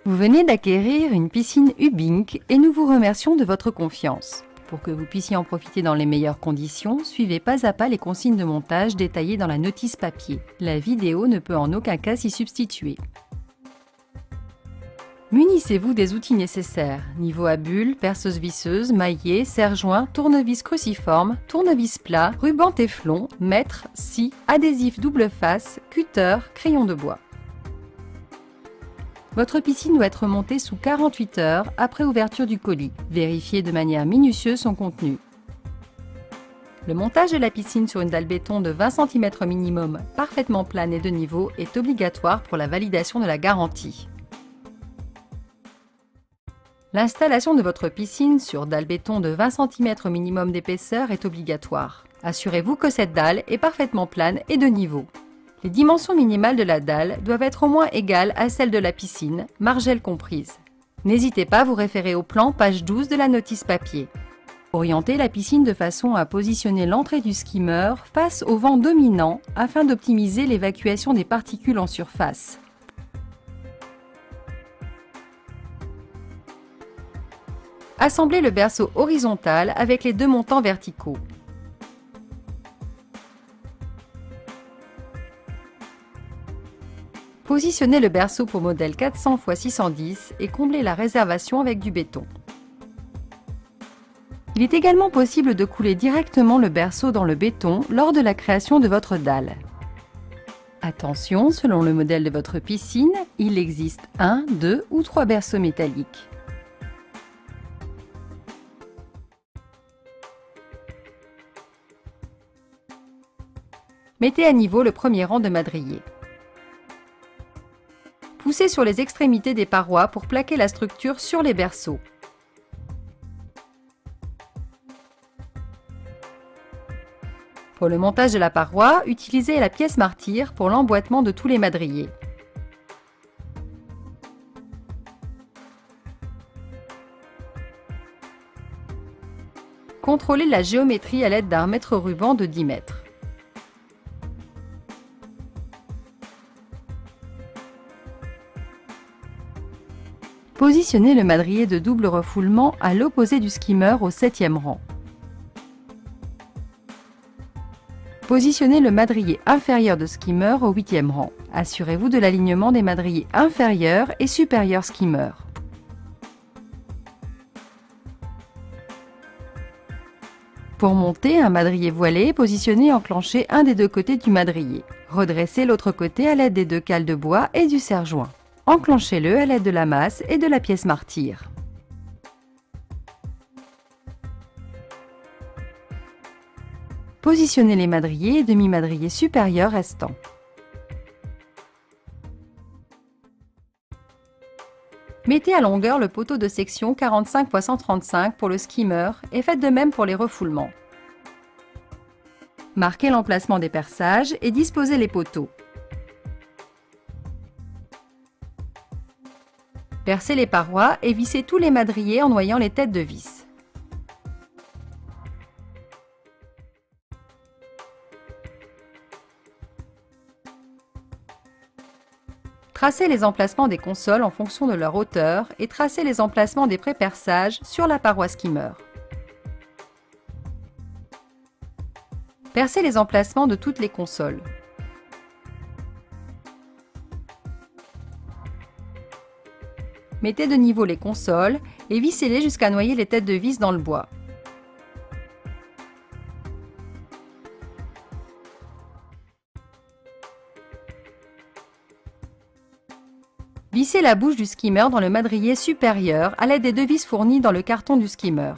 Vous venez d'acquérir une piscine Hubink et nous vous remercions de votre confiance. Pour que vous puissiez en profiter dans les meilleures conditions, suivez pas à pas les consignes de montage détaillées dans la notice papier. La vidéo ne peut en aucun cas s'y substituer. Munissez-vous des outils nécessaires, niveau à bulles, perceuse visseuse, maillet, serre-joint, tournevis cruciforme, tournevis plat, ruban téflon, mètre, scie, adhésif double face, cutter, crayon de bois. Votre piscine doit être montée sous 48 heures après ouverture du colis. Vérifiez de manière minutieuse son contenu. Le montage de la piscine sur une dalle béton de 20 cm minimum, parfaitement plane et de niveau, est obligatoire pour la validation de la garantie. L'installation de votre piscine sur dalle béton de 20 cm minimum d'épaisseur est obligatoire. Assurez-vous que cette dalle est parfaitement plane et de niveau. Les dimensions minimales de la dalle doivent être au moins égales à celles de la piscine, margelle comprise. N'hésitez pas à vous référer au plan page 12 de la notice papier. Orientez la piscine de façon à positionner l'entrée du skimmer face au vent dominant afin d'optimiser l'évacuation des particules en surface. Assemblez le berceau horizontal avec les deux montants verticaux. Positionnez le berceau pour modèle 400 x 610 et comblez la réservation avec du béton. Il est également possible de couler directement le berceau dans le béton lors de la création de votre dalle. Attention, selon le modèle de votre piscine, il existe 1, 2 ou 3 berceaux métalliques. Mettez à niveau le premier rang de madriers. Poussez sur les extrémités des parois pour plaquer la structure sur les berceaux. Pour le montage de la paroi, utilisez la pièce martyre pour l'emboîtement de tous les madriers. Contrôlez la géométrie à l'aide d'un mètre ruban de 10 mètres. Positionnez le madrier de double refoulement à l'opposé du skimmer au 7e rang. Positionnez le madrier inférieur de skimmer au 8e rang. Assurez-vous de l'alignement des madriers inférieurs et supérieurs skimmer. Pour monter un madrier voilé, positionnez et enclenchez un des deux côtés du madrier. Redressez l'autre côté à l'aide des deux cales de bois et du serre-joint. Enclenchez-le à l'aide de la masse et de la pièce martyre. Positionnez les madriers et demi-madriers supérieurs restants. Mettez à longueur le poteau de section 45 x 135 pour le skimmer et faites de même pour les refoulements. Marquez l'emplacement des perçages et disposez les poteaux. Percez les parois et vissez tous les madriers en noyant les têtes de vis. Tracez les emplacements des consoles en fonction de leur hauteur et tracez les emplacements des pré-perçages sur la paroi skimmer. Percez les emplacements de toutes les consoles. Mettez de niveau les consoles et vissez-les jusqu'à noyer les têtes de vis dans le bois. Vissez la bouche du skimmer dans le madrier supérieur à l'aide des deux vis fournies dans le carton du skimmer.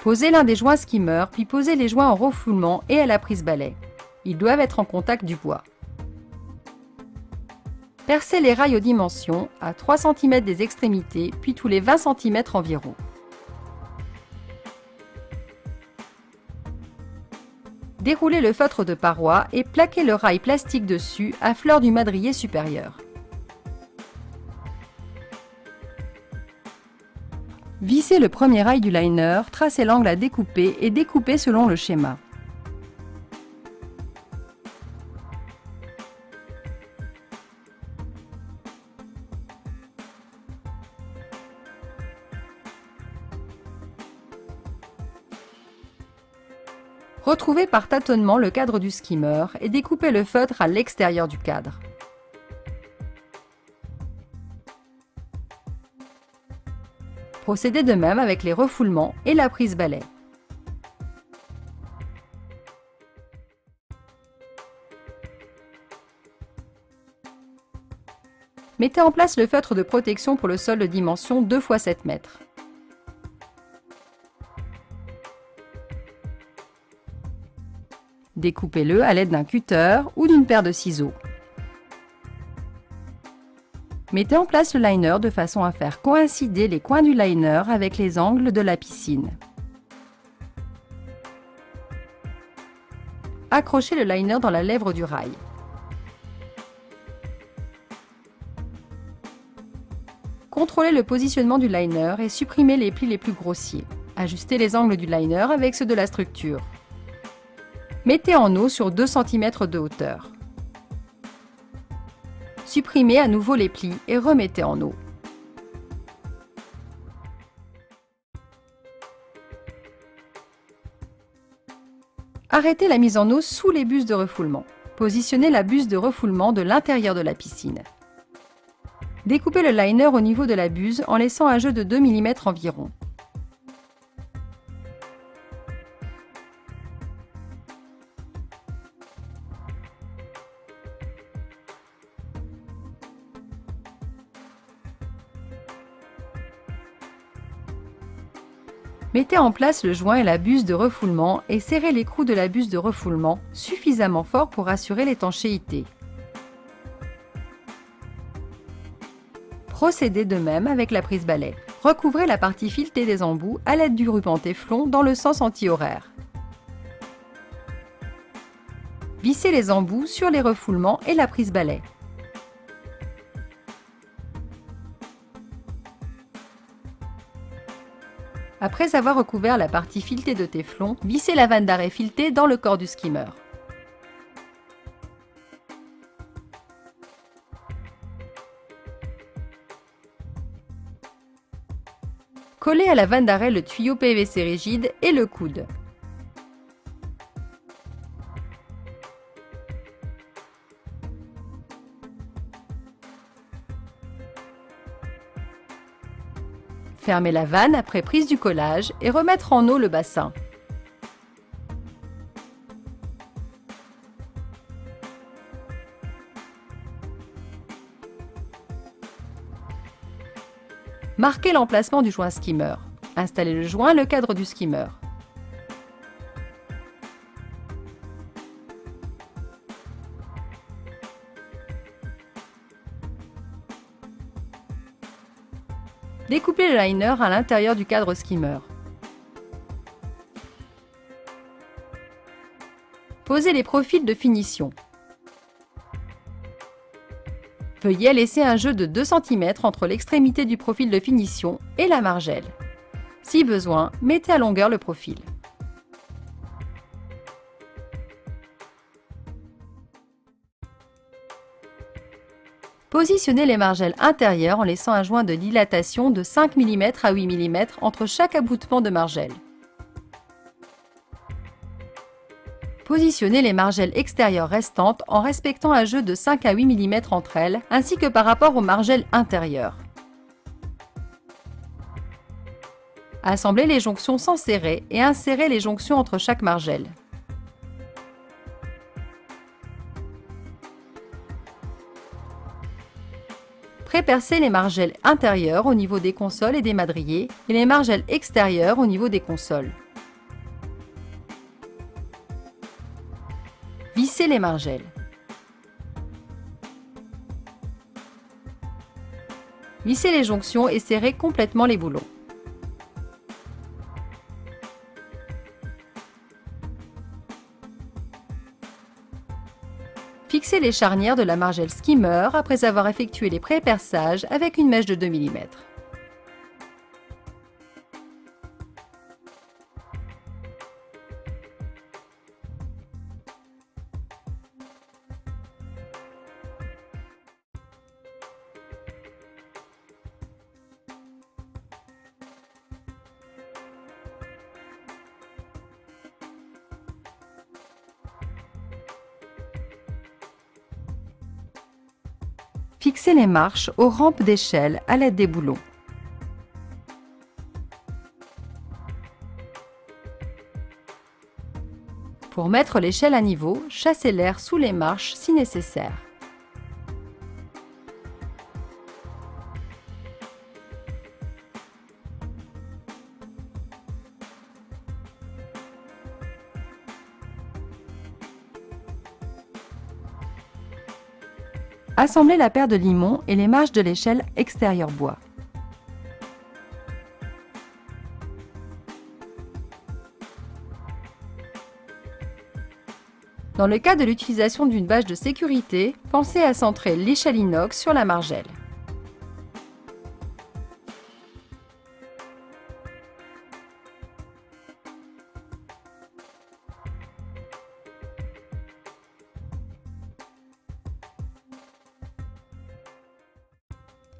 Posez l'un des joints skimmer, puis posez les joints en refoulement et à la prise balai. Ils doivent être en contact du bois. Percez les rails aux dimensions, à 3 cm des extrémités, puis tous les 20 cm environ. Déroulez le feutre de paroi et plaquez le rail plastique dessus à fleur du madrier supérieur. Vissez le premier rail du liner, tracez l'angle à découper et découpez selon le schéma. Retrouvez par tâtonnement le cadre du skimmer et découpez le feutre à l'extérieur du cadre. Procédez de même avec les refoulements et la prise balai. Mettez en place le feutre de protection pour le sol de dimension 2 x 7 mètres. Découpez-le à l'aide d'un cutter ou d'une paire de ciseaux. Mettez en place le liner de façon à faire coïncider les coins du liner avec les angles de la piscine. Accrochez le liner dans la lèvre du rail. Contrôlez le positionnement du liner et supprimez les plis les plus grossiers. Ajustez les angles du liner avec ceux de la structure. Mettez en eau sur 2 cm de hauteur. Supprimez à nouveau les plis et remettez en eau. Arrêtez la mise en eau sous les buses de refoulement. Positionnez la buse de refoulement de l'intérieur de la piscine. Découpez le liner au niveau de la buse en laissant un jeu de 2 mm environ. Mettez en place le joint et la buse de refoulement et serrez l'écrou de la buse de refoulement suffisamment fort pour assurer l'étanchéité. Procédez de même avec la prise balai. Recouvrez la partie filetée des embouts à l'aide du ruban téflon dans le sens anti-horaire. Vissez les embouts sur les refoulements et la prise balai. Après avoir recouvert la partie filetée de téflon, vissez la vanne d'arrêt filetée dans le corps du skimmer. Collez à la vanne d'arrêt le tuyau PVC rigide et le coude. Fermez la vanne après prise du collage et remettre en eau le bassin. Marquez l'emplacement du joint skimmer. Installez le joint le cadre du skimmer. Découpez le liner à l'intérieur du cadre skimmer. Posez les profils de finition. Veuillez laisser un jeu de 2 cm entre l'extrémité du profil de finition et la margelle. Si besoin, mettez à longueur le profil. Positionnez les margelles intérieures en laissant un joint de dilatation de 5 mm à 8 mm entre chaque aboutement de margelle. Positionnez les margelles extérieures restantes en respectant un jeu de 5 à 8 mm entre elles, ainsi que par rapport aux margelles intérieures. Assemblez les jonctions sans serrer et insérez les jonctions entre chaque margelle. Prépercez les margelles intérieures au niveau des consoles et des madriers et les margelles extérieures au niveau des consoles. Vissez les margelles. Vissez les jonctions et serrez complètement les boulons. Fixez les charnières de la margelle skimmer après avoir effectué les pré-perçages avec une mèche de 2 mm. Fixez les marches aux rampes d'échelle à l'aide des boulons. Pour mettre l'échelle à niveau, chassez l'air sous les marches si nécessaire. Assemblez la paire de limons et les marches de l'échelle extérieure bois. Dans le cas de l'utilisation d'une bâche de sécurité, pensez à centrer l'échelle inox sur la margelle.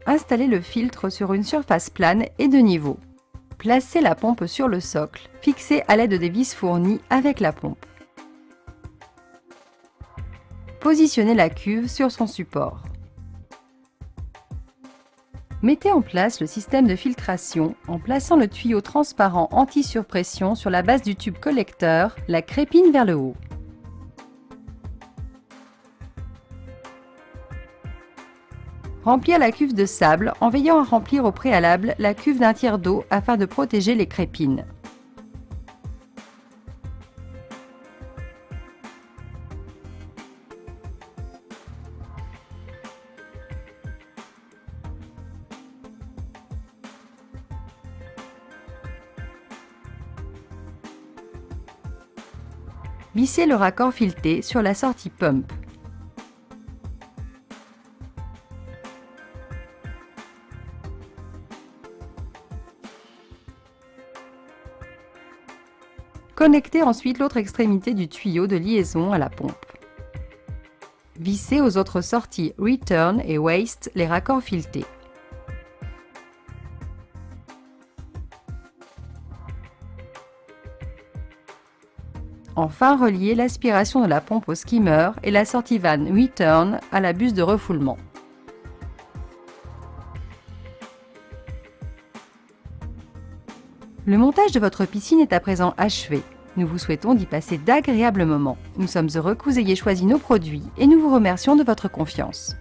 Installez le filtre sur une surface plane et de niveau. Placez la pompe sur le socle, fixée à l'aide des vis fournies avec la pompe. Positionnez la cuve sur son support. Mettez en place le système de filtration en plaçant le tuyau transparent anti-surpression sur la base du tube collecteur, la crépine vers le haut. Remplir la cuve de sable en veillant à remplir au préalable la cuve d'un tiers d'eau afin de protéger les crépines. Vissez le raccord fileté sur la sortie pump. Connectez ensuite l'autre extrémité du tuyau de liaison à la pompe. Vissez aux autres sorties Return et Waste les raccords filetés. Enfin, reliez l'aspiration de la pompe au skimmer et la sortie vanne Return à la buse de refoulement. Le montage de votre piscine est à présent achevé. Nous vous souhaitons d'y passer d'agréables moments. Nous sommes heureux que vous ayez choisi nos produits et nous vous remercions de votre confiance.